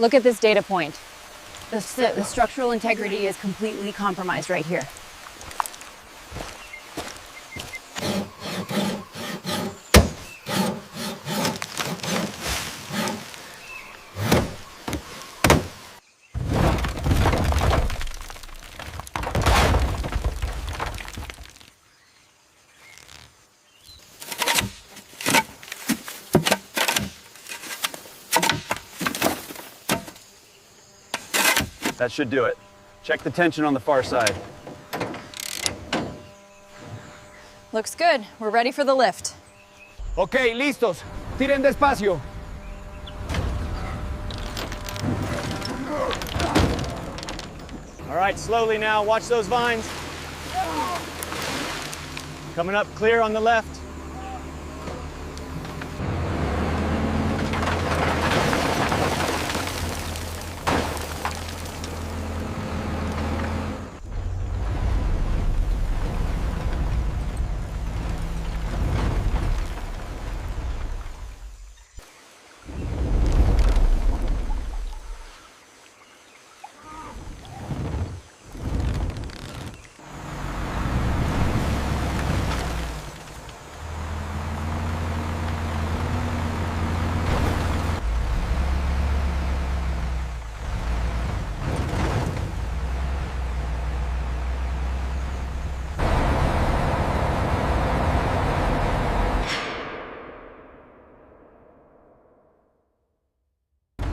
Look at this data point. The structural integrity is completely compromised right here. That should do it. Check the tension on the far side. Looks good. We're ready for the lift. Ok, listos. Tiren despacio. All right, slowly now. Watch those vines. Coming up clear on the left.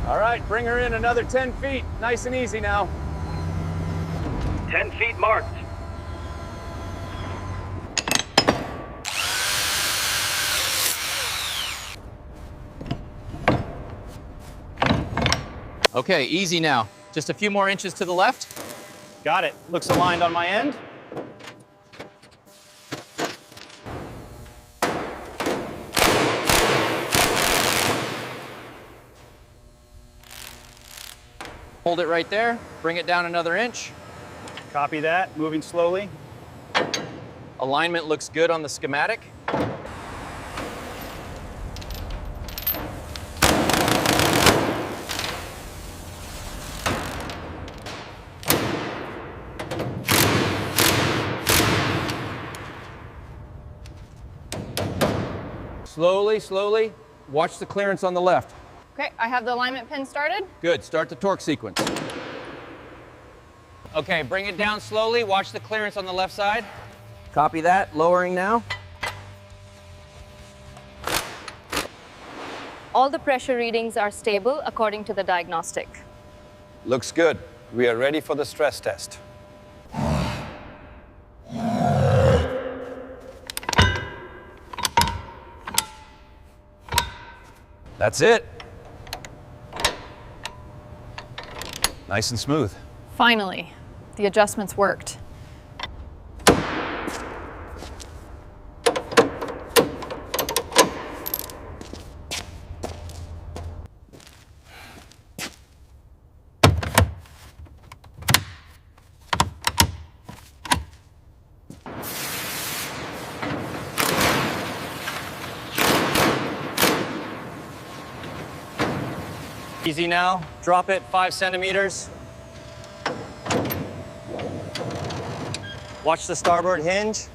All right, bring her in another 10 feet. Nice and easy now. 10 feet marked. Okay, easy now. Just a few more inches to the left. Got it. Looks aligned on my end. Hold it right there. Bring it down another inch. Copy that. Moving slowly. Alignment looks good on the schematic. Slowly, slowly. Watch the clearance on the left. Okay, I have the alignment pin started. Good, start the torque sequence. Okay, bring it down slowly. Watch the clearance on the left side. Copy that, lowering now. All the pressure readings are stable according to the diagnostic. Looks good. We are ready for the stress test. That's it. Nice and smooth. Finally, the adjustments worked. Easy now. Drop it 5 centimeters. Watch the starboard hinge.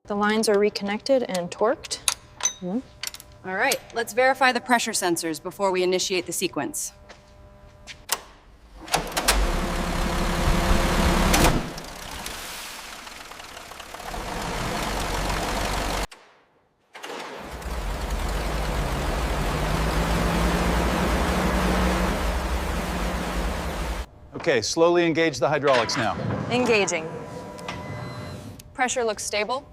The lines are reconnected and torqued. All right, let's verify the pressure sensors before we initiate the sequence. Okay, slowly engage the hydraulics now. Engaging. Pressure looks stable.